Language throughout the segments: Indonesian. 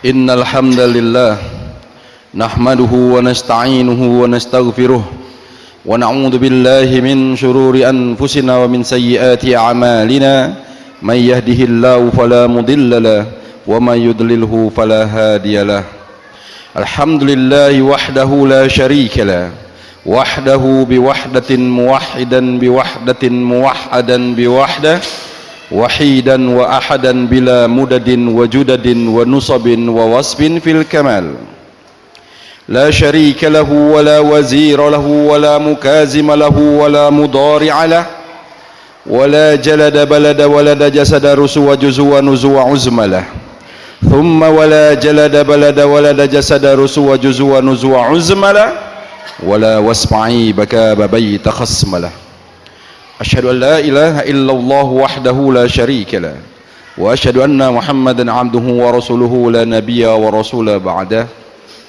Innal hamdalillah nahmaduhu wa nasta'inuhu wa nastaghfiruh wa na'udzu billahi min shururi anfusina wa min sayyiati a'malina may yahdihillahu fala mudilla lahu wa may yudlilhu fala hadiyalah. Alhamdulillahi wahdahu la syarika lah wahdahu biwahdatin muwahhidan biwahdatin muwahhadan biwahdah wahidan wa ahadan bila mudadin wa judadin wa nusabin wa wasbin fil kamal la syarika lahu wa la wazira lahu wa la mukazima lahu wa la mudari'a lahu wa la jalada balada walada jasada rusu wa juzu wa nuzu wa uzmalah thumma wa la jalada balada walada jasada rusu wa juzu wa nuzu wa uzmalah wa la wasma'i baka babayta khasmalah. Asyhadu an la ilaha illallah wahdahu la syarika lah wa asyhadu anna Muhammadan abduhu wa rasuluhu la nabiyya wa rasula ba'dah.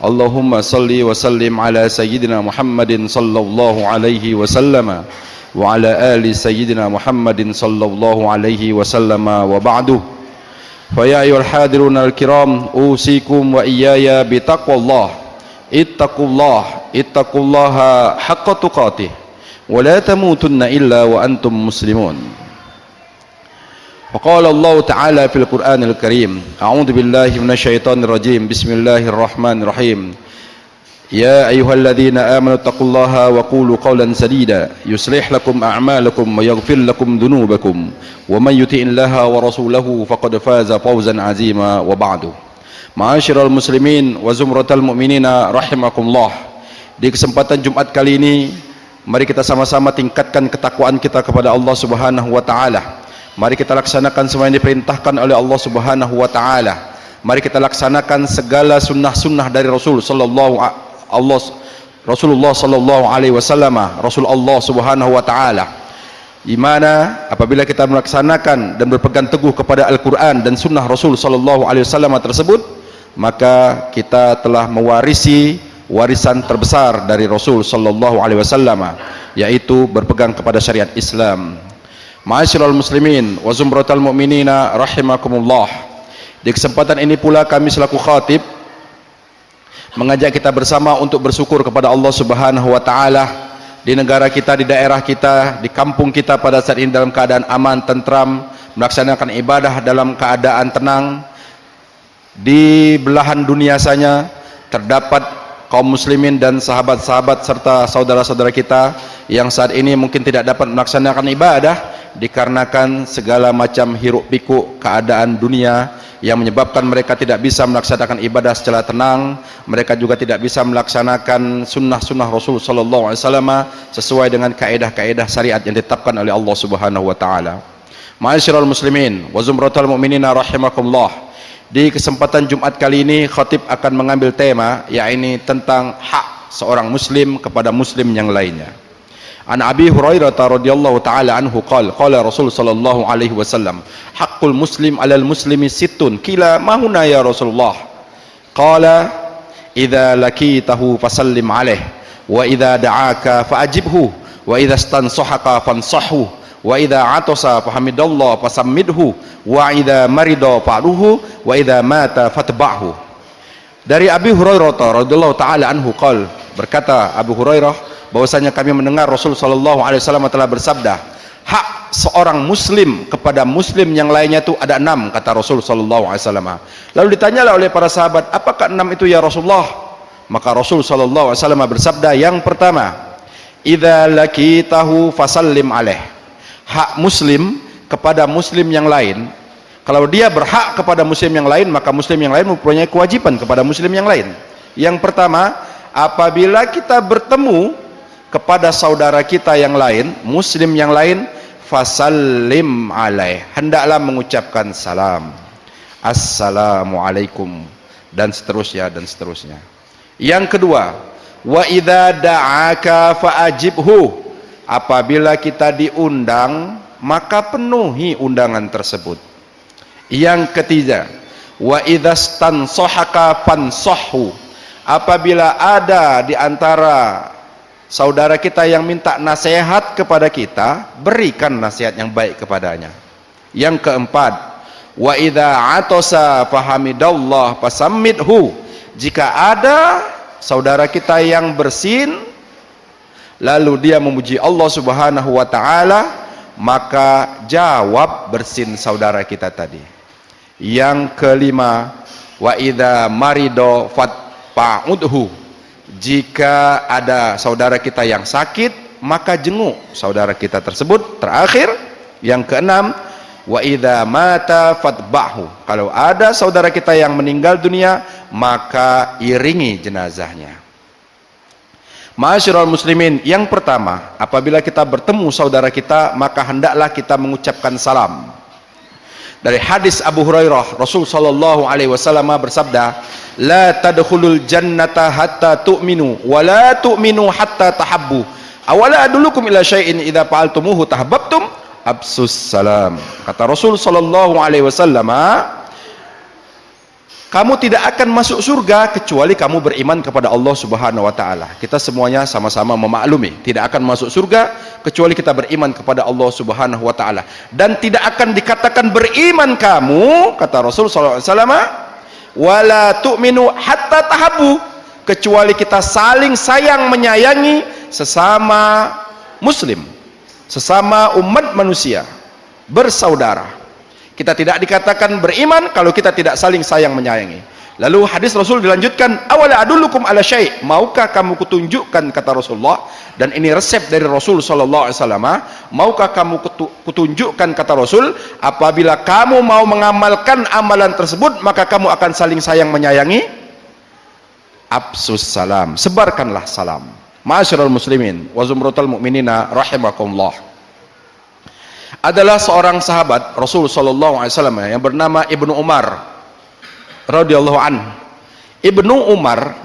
Allahumma salli wa sallim ala sayyidina Muhammadin sallallahu alaihi wasallam wa ala ali sayyidina Muhammadin sallallahu alaihi wasallam wa ba'du. Fa ya ayyuhal hadirun al-kiram usikum wa iyaya bi taqwallah ittaqullaha haqqa tuqatih wa la tamutunna illa wa antum muslimun. Faqala Allah Ta'ala fil Qur'anil Karim, a'udzu billahi minasyaitonir rajim, bismillahirrahmanirrahim. Ya ayyuhalladzina amanu taqullaha wa qulu qawlan sadida yuslih lakum a'malakum wa yaghfir lakum dhunubakum wa man yuti'illaha wa rasulahu faqad faza fawzan 'azima. Wa ba'du. Ma'asyiral muslimin wa zumratal mu'minina rahimakumullah. Di kesempatan Jumat kali ini, mari kita sama-sama tingkatkan ketakwaan kita kepada Allah Subhanahu wa taala. Mari kita laksanakan semua yang diperintahkan oleh Allah Subhanahu wa taala. Mari kita laksanakan segala sunnah-sunnah dari Rasulullah sallallahu alaihi wasallam, Rasul Allah Subhanahu wa taala. Di mana apabila kita melaksanakan dan berpegang teguh kepada Al-Qur'an dan sunnah Rasul sallallahu alaihi wasallam tersebut, maka kita telah mewarisi warisan terbesar dari Rasul sallallahu alaihi wasallam, yaitu berpegang kepada syariat Islam. Ma'asyiral muslimin wa zumratal mu'minina rahimakumullah. Di kesempatan ini pula kami selaku khatib mengajak kita bersama untuk bersyukur kepada Allah Subhanahu wa taala di negara kita, di daerah kita, di kampung kita pada saat ini dalam keadaan aman, tentram, melaksanakan ibadah dalam keadaan tenang. Di belahan dunia sana terdapat kaum muslimin dan sahabat-sahabat serta saudara-saudara kita yang saat ini mungkin tidak dapat melaksanakan ibadah dikarenakan segala macam hiruk pikuk keadaan dunia yang menyebabkan mereka tidak bisa melaksanakan ibadah secara tenang. Mereka juga tidak bisa melaksanakan sunnah-sunnah Rasul sallallahu alaihi wasallam sesuai dengan kaedah-kaedah syariat yang ditetapkan oleh Allah Subhanahu wa taala. Ma'asyiral muslimin wa zumratal mu'minina rahimakumullah. Di kesempatan Jumat kali ini khatib akan mengambil tema yakni tentang hak seorang muslim kepada muslim yang lainnya. An Abi Hurairah radhiyallahu taala anhu qala qala Rasul sallallahu alaihi wasallam haqqul muslim 'alal muslimi sittun qila ma huna ya Rasulullah qala idza lakitahu fasallim alaihi wa idza da'aka fa'ajibhu wa idza stansahaka fansahhu wa idza atasa fahamidallah fasammidhu wa idza marida fa'ruhu wa idza mata fatba'hu. Dari Abi Hurairah radhiyallahu taala anhu qala, berkata Abu Hurairah bahwasanya kami mendengar Rasul sallallahu alaihi wasallam telah bersabda, hak seorang muslim kepada muslim yang lainnya itu ada 6, kata Rasul sallallahu alaihi wasallam. Lalu ditanyalah oleh para sahabat, apakah 6 itu ya Rasulullah? Maka Rasul sallallahu alaihi wasallam bersabda, yang pertama, idza lakitahu fasallim alaih. Hak muslim kepada muslim yang lain, kalau dia berhak kepada muslim yang lain, maka muslim yang lain mempunyai kewajiban kepada muslim yang lain. Yang pertama, apabila kita bertemu kepada saudara kita yang lain, muslim yang lain, fasallim alaih, hendaklah mengucapkan salam, assalamualaikum, dan seterusnya dan seterusnya. Yang kedua, wa idza da'aka fa'ajibhu, apabila kita diundang maka penuhi undangan tersebut. Yang ketiga, wa idza stansahaka fansahhu, apabila ada di antara saudara kita yang minta nasihat kepada kita, berikan nasihat yang baik kepadanya. Yang keempat, Wa idza atasa fahamidallah fasammidhu. Jika ada saudara kita yang bersin lalu dia memuji Allah Subhanahu wa taala, maka jawab bersin saudara kita tadi. Yang kelima, wa idza marido fatfa'udhu. Jika ada saudara kita yang sakit, maka jenguk saudara kita tersebut. Terakhir, yang keenam, wa idza mata fatba'hu. Kalau ada saudara kita yang meninggal dunia, maka iringi jenazahnya. Ma'asyiral muslimin, yang pertama, apabila kita bertemu saudara kita, maka hendaklah kita mengucapkan salam. Dari hadis Abu Hurairah, Rasul sallallahu alaihi wasallam bersabda, "La tadkhulul jannata hatta tu'minu wa la tu'minu hatta tahabbu. Awala adullukum ila syai'in idza fa'altumuhu tahabbtum absus salam." Kata Rasul sallallahu alaihi wasallam, kamu tidak akan masuk surga kecuali kamu beriman kepada Allah Subhanahu wa taala. Kita semuanya sama-sama memaklumi, tidak akan masuk surga kecuali kita beriman kepada Allah Subhanahu wa taala. Dan tidak akan dikatakan beriman kamu, kata Rasul sallallahu alaihi wasallam, wala tu'minu hatta tahabbu, kecuali kita saling sayang menyayangi sesama muslim, sesama umat manusia, bersaudara. Kita tidak dikatakan beriman kalau kita tidak saling sayang menyayangi. Lalu hadis Rasul dilanjutkan, awala adullukum ala syai', maukah kamu kutunjukkan, kata Rasulullah, dan ini resep dari Rasul sallallahu alaihi wasallam, maukah kamu kutunjukkan, kata Rasul, apabila kamu mau mengamalkan amalan tersebut, maka kamu akan saling sayang menyayangi. Absus salam, sebarkanlah salam. Ma'asyiral muslimin wa zumratal mu'minina rahimakumullah. Adalah seorang sahabat Rasul sallallahu alaihi wasallam yang bernama Ibnu Umar radhiyallahu anhu. Ibnu Umar,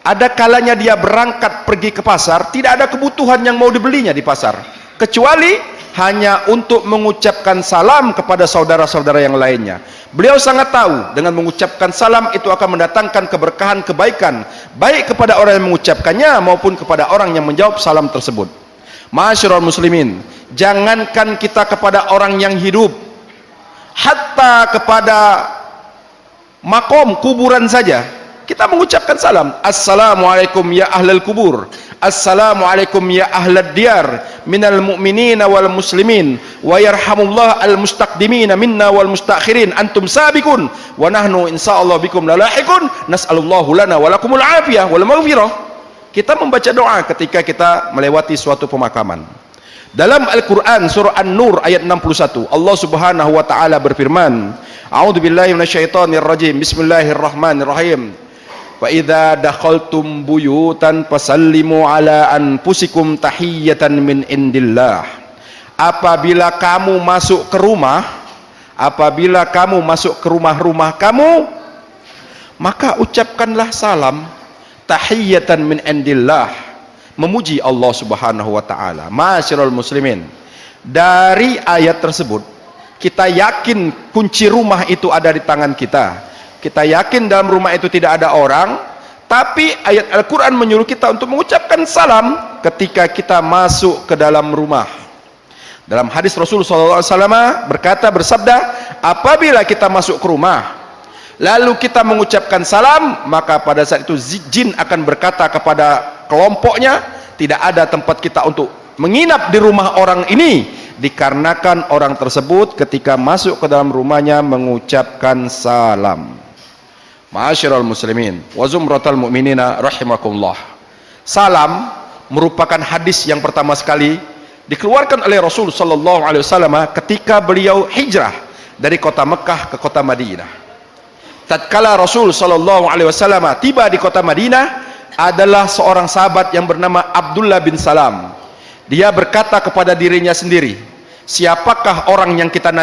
ada kalanya dia berangkat pergi ke pasar, tidak ada kebutuhan yang mau dibelinya di pasar, kecuali hanya untuk mengucapkan salam kepada saudara-saudara yang lainnya. Beliau sangat tahu dengan mengucapkan salam itu akan mendatangkan keberkahan, kebaikan, baik kepada orang yang mengucapkannya maupun kepada orang yang menjawab salam tersebut. Ma'asyiral muslimin, jangankan kita kepada orang yang hidup, hatta kepada makom kuburan saja kita mengucapkan salam. Assalamualaikum ya ahlal kubur, assalamualaikum ya ahlad diyar minal mu'minina wal muslimin, wa yarhamullah al mustaqdimina minna wal mustakhirin, antum sabiqun wa nahnu insyaallah bikum lalahiqun, nas'alullahu lana wa lakumul afiyah wal maghfirah. Kita membaca doa ketika kita melewati suatu pemakaman. Dalam Al-Quran surah An-Nur ayat 61, Allah Subhanahu wa taala berfirman, a'udzubillahi minasyaitonir rajim, bismillahirrahmanirrahim, wa idza dakhaltum buyutan fasallimu ala anfusikum tahiyyatan min indillah. Apabila kamu masuk ke rumah, apabila kamu masuk ke rumah-rumah kamu, maka ucapkanlah salam tahiyyatan min indillah, memuji Allah Subhanahu wa taala. Ma'asyiral muslimin, dari ayat tersebut kita yakin kunci rumah itu ada di tangan kita. Kita yakin dalam rumah itu tidak ada orang, tapi ayat Al-Qur'an menyuruh kita untuk mengucapkan salam ketika kita masuk ke dalam rumah. Dalam hadis Rasul sallallahu alaihi wasallam bersabda, apabila kita masuk ke rumah lalu kita mengucapkan salam, maka pada saat itu jin akan berkata kepada kelompoknya, tidak ada tempat kita untuk menginap di rumah orang ini, dikarenakan orang tersebut ketika masuk ke dalam rumahnya mengucapkan salam. Ma'asyiral muslimin wa zumratal mu'minina rahimakumullah. Salam merupakan hadis yang pertama sekali dikeluarkan oleh Rasul sallallahu alaihi wasallam ketika beliau hijrah dari kota Mekah ke kota Madinah. Tatkala Rasul sallallahu alaihi wasallam tiba di kota Madinah, adalah seorang sahabat yang bernama Abdullah bin Salam. Dia berkata kepada dirinya sendiri, siapakah orang yang kita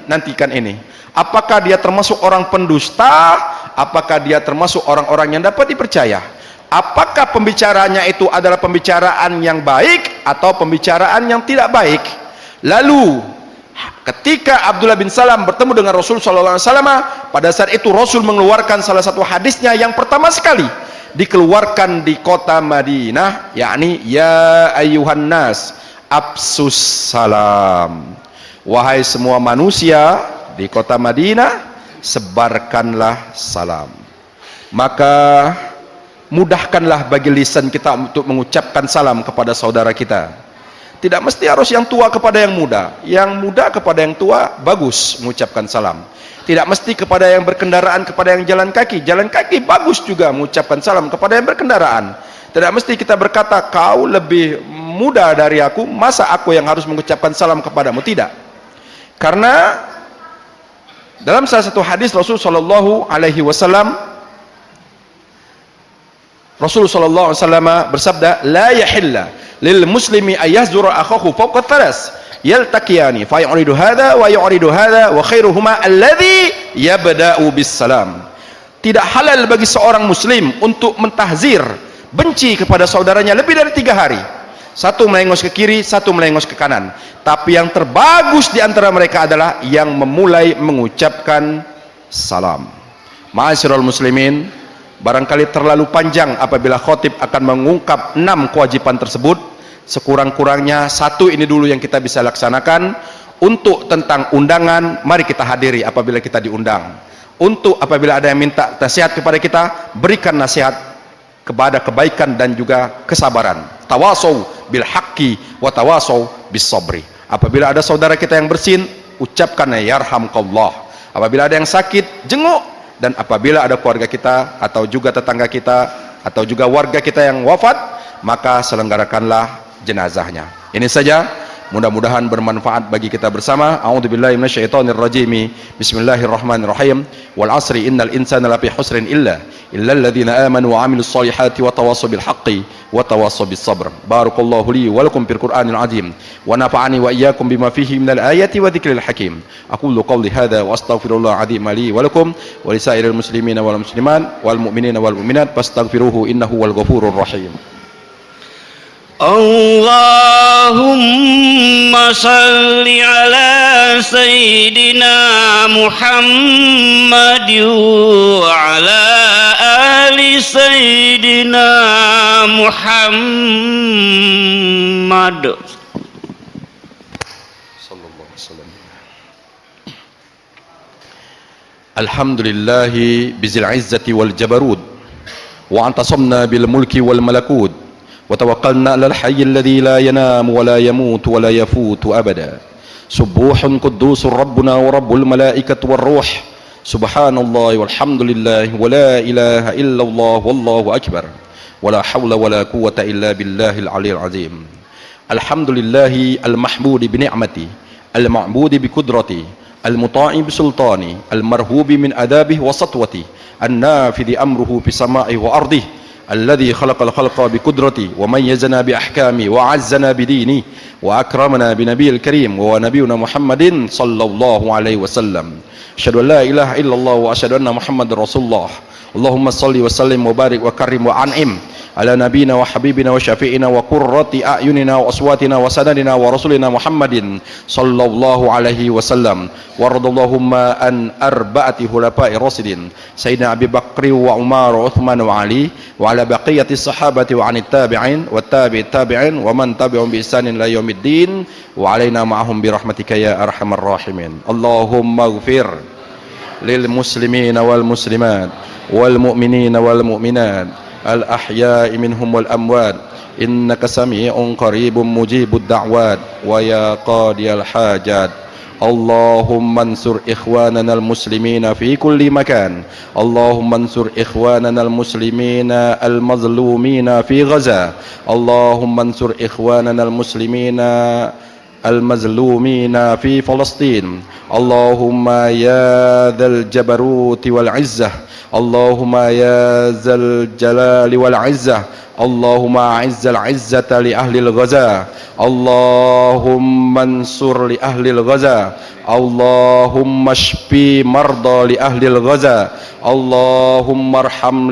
nantikan ini? Apakah dia termasuk orang pendusta? Apakah dia termasuk orang-orang yang dapat dipercaya? Apakah pembicaranya itu adalah pembicaraan yang baik atau pembicaraan yang tidak baik? Lalu ketika Abdullah bin Salam bertemu dengan Rasul sallallahu alaihi wasallam, pada saat itu Rasul mengeluarkan salah satu hadisnya yang pertama sekali dikeluarkan di kota Madinah, yakni ya ayyuhan nas absus salam, wahai semua manusia, di kota Madinah, sebarkanlah salam. Maka mudahkanlah bagi lisan kita untuk mengucapkan salam kepada saudara kita. Tidak mesti harus yang tua kepada yang muda kepada yang tua bagus mengucapkan salam. Tidak mesti kepada yang berkendaraan kepada yang jalan kaki bagus juga mengucapkan salam kepada yang berkendaraan. Tidak mesti kita berkata kau lebih muda dari aku, masa aku yang harus mengucapkan salam kepadamu, tidak. Karena dalam salah satu hadis Rasulullah SAW bersabda, la yahilla lil muslimi ayahzura akhahu fawqa thalas yaltaqiyani fa yu'ridu hadha wa yu'ridu hadha wa khairuhuma alladhi yabda'u bis salam. Tidak halal bagi seorang muslim untuk mentahzir, benci kepada saudaranya lebih dari 3 hari. Satu melengos ke kiri, satu melengos ke kanan. Tapi yang terbagus di antara mereka adalah yang memulai mengucapkan salam. Ma'asyiral muslimin, barangkali terlalu panjang apabila khotib akan mengungkap 6 kewajiban tersebut. Sekurang-kurangnya 1 ini dulu yang kita bisa laksanakan. Untuk tentang undangan, mari kita hadiri apabila kita diundang. Untuk apabila ada yang minta nasihat kepada kita, berikan nasihat kepada kebaikan dan juga kesabaran. Tawasau bil haqqi wa tawasau bis sabri. Apabila ada saudara kita yang bersin, ucapkan yarhamkallah. Apabila ada yang sakit, jenguk. Dan apabila ada keluarga kita atau juga tetangga kita atau juga warga kita yang wafat, maka selenggarakanlah jenazahnya. Ini saja, mudah-mudahan bermanfaat bagi kita bersama. A'udzubillahi minasyaitonirrajim. Bismillahirrahmanirrahim. Wal 'asri innal insana lafi husrin illal ladzina amanu wa 'amilus solihati wa tawassaw bil haqqi wa tawassaw bis sabr. Barakallahu li wa lakum fil Qur'anil 'azim wa nafa'ani wa iyyakum bima fihi minal ayati wa dzikril hakim. Aqulu qawli hadza wa astaghfirullah 'azim li wa lakum wa lisairil muslimina wal muslimat wal mu'minina wal mu'minat fastaghfiruhu innahu wal ghafurur rahim. Allahumma salli ala Sayyidina Muhammad wa ala ali Sayyidina Muhammad. Alhamdulillahi bizil izzati wal jabarut wa antasamna bil mulki wal malakut وتوكلنا على الحي الذي لا ينام ولا يموت ولا يفوت أبدا. سبوح قدوس ربنا ورب الملائكة والروح. سبحان الله والحمد لله ولا إله إلا الله والله أكبر ولا حول ولا قوة إلا بالله العلي العظيم. الحمد لله المحمود بنعمتي المعبود بقدرتي المطاع بسلطاني المرهوب من أدابه وسطوتي النافذ أمره بسمائه وأرضه الذي خلق الخلق بقدرتي وميزنا بأحكامي وعزنا بديني وأكرمنا بنبي الكريم ونبينا محمد صلى الله عليه وسلم. أشهد أن لا إله إلا الله وأشهد أن محمد رسول الله. اللهم صل وسلم وبارك وكرم وأنعم على نبينا وحبيبنا وشفيعنا وقرة أعيننا وأصواتنا وسندنا ورسولنا محمد صلى الله عليه وسلم. وارض اللهم عن 4 خلفاء الراشدين سيدنا أبي بكر وعمر وعثمان وعلي وعلى بقية الصحابة وعن التابعين والتابع التابعين ومن تبعهم بإحسان إلى يوم الدين وعلينا معهم برحمتك يا أرحم الراحمين. اللهم اغفر للمسلمين والمسلمات والمؤمنين والمؤمنات الأحياء منهم والأموات إنك سميع قريب مجيب الدعوات ويا قاضي الحاجات. اللهم انصر إخواننا المسلمين في كل مكان. اللهم انصر إخواننا المسلمين المظلومين في غزة. اللهم انصر إخواننا المسلمين المظلومين في فلسطين. اللهم يا ذا الجبروت والعزة. اللهم يا ذا الجلال والعزة. اللهم أعز العزة لأهل الغزة. اللهم انصر لأهل الغزة. اللهم اشفي مرضى لأهل الغزة. اللهم ارحم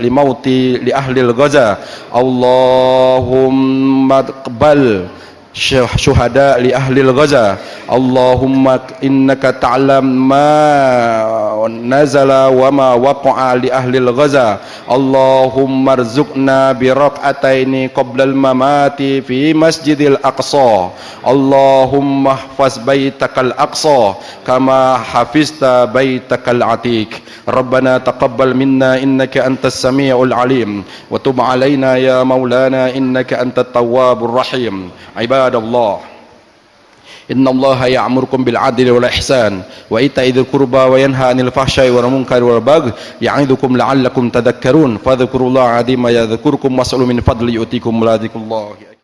لموت لأهل الغزة. اللهم اقبل شهداء لأهل الغزة. اللهم إنك تعلم ما nazala wa ma waqa'a li ahli al-ghaza. Allahumma arzuqna bi rak'ataini qabla al-mamati fi masjidil aqsa. Allahumma ihfaz baitakal aqsa kama hafizta baitakal atiq. Rabbana taqabbal minna innaka antas samiul alim wa tub alaina ya maulana innaka antat tawwabur rahim. Ibadallah, inna allaha ya'murukum bil adli wal ihsan wa ita'i dzil qurba wa yanha 'anil fahsya'i wal munkari wal baghi ya'idukum la'allakum tadhakkarun fadhkurullaha 'azima yadhkurkum was'alu min fadli yu'tikum wa la dzikrullahi